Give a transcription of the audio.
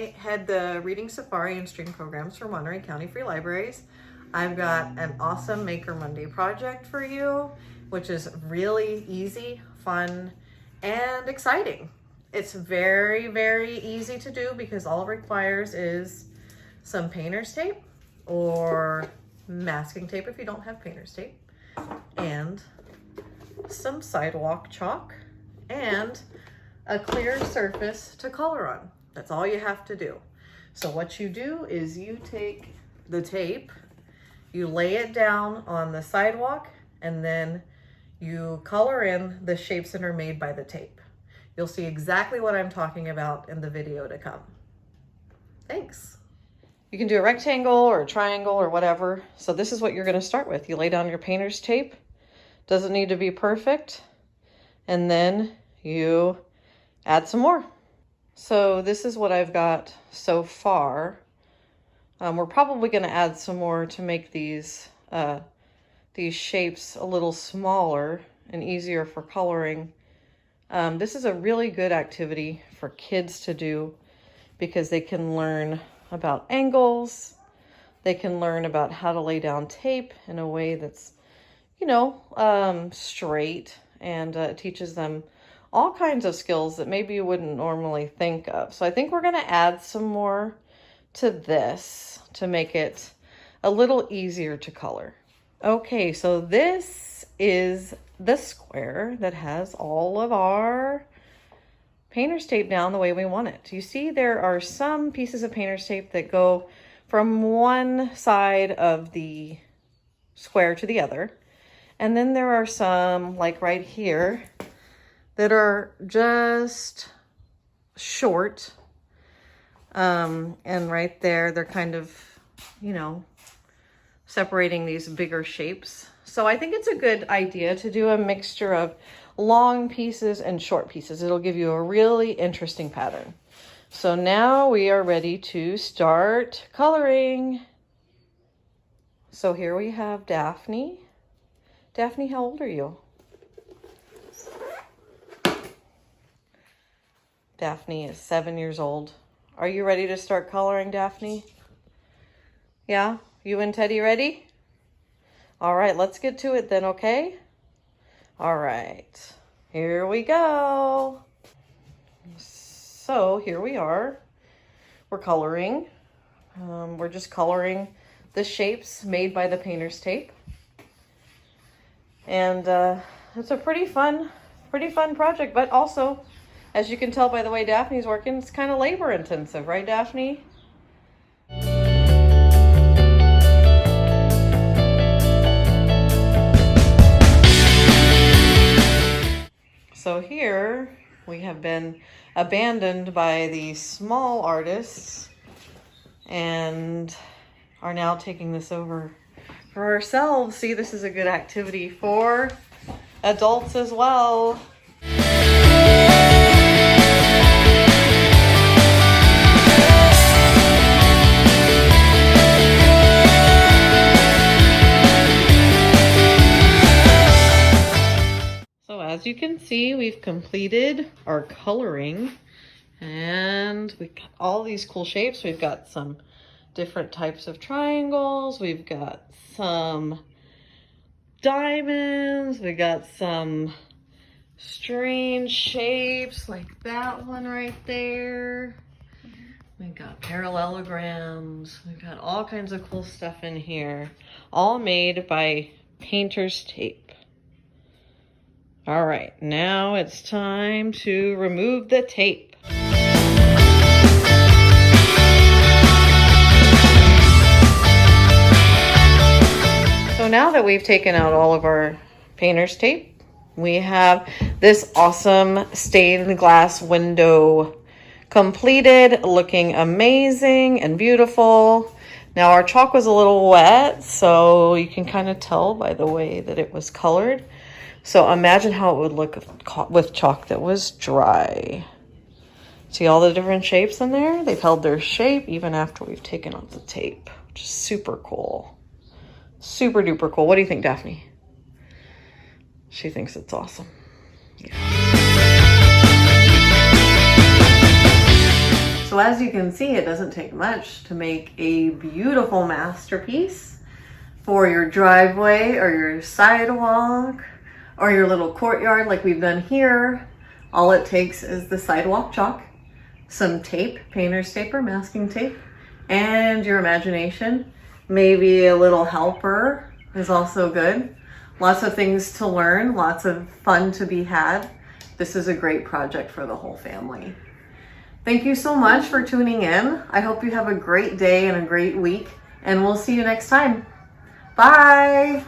I head the Reading Safari and Stream programs for Monterey County Free Libraries. I've got an awesome Maker Monday project for you, which is really easy, fun, and exciting. It's very, very easy to do because all it requires is some painter's tape or masking tape if you don't have painter's tape, and some sidewalk chalk and a clear surface to color on. That's all you have to do. So what you do is you take the tape, you lay it down on the sidewalk, and then you color in the shapes that are made by the tape. You'll see exactly what I'm talking about in the video to come. Thanks. You can do a rectangle or a triangle or whatever. So this is what you're going to start with. You lay down your painter's tape. Doesn't need to be perfect. And then you add some more. So this is what I've got so far. We're probably going to add some more to make these shapes a little smaller and easier for coloring. This is a really good activity for kids to do because they can learn about angles. They can learn about how to lay down tape in a way that's, straight, and it teaches them all kinds of skills that maybe you wouldn't normally think of. So I think we're going to add some more to this to make it a little easier to color. Okay, so this is the square that has all of our painter's tape down the way we want it. You see there are some pieces of painter's tape that go from one side of the square to the other. And then there are some, like right here, that are just short. And right there, they're kind of, separating these bigger shapes. So I think it's a good idea to do a mixture of long pieces and short pieces. It'll give you a really interesting pattern. So now we are ready to start coloring. So here we have Daphne. Daphne, how old are you? Daphne is 7 years old. Are you ready to start coloring, Daphne? Yeah? You and Teddy ready? All right, let's get to it then, okay? All right, here we go. So here we are. We're coloring. We're just coloring the shapes made by the painter's tape. And it's a pretty fun project, but also, as you can tell by the way Daphne's working, it's kind of labor intensive, right, Daphne? So here we have been abandoned by these small artists and are now taking this over for ourselves. See, this is a good activity for adults as well. As you can see, we've completed our coloring and we've got all these cool shapes. We've got some different types of triangles. We've got some diamonds. We got some strange shapes like that one right there. We got parallelograms. We've got all kinds of cool stuff in here, all made by painter's tape. All right, now it's time to remove the tape. So now that we've taken out all of our painter's tape, we have this awesome stained glass window completed, looking amazing and beautiful. Now our chalk was a little wet, so you can kind of tell by the way that it was colored. So imagine how it would look with chalk that was dry. See all the different shapes in there? They've held their shape even after we've taken off the tape, which is super cool. Super duper cool. What do you think, Daphne? She thinks it's awesome. Yeah. So So as you can see, it doesn't take much to make a beautiful masterpiece for your driveway or your sidewalk or your little courtyard like we've done here. All it takes is the sidewalk chalk, some tape, painter's tape or masking tape, and your imagination. Maybe a little helper is also good. Lots of things to learn, lots of fun to be had. This is a great project for the whole family. Thank you so much for tuning in. I hope you have a great day and a great week, and we'll see you next time. Bye.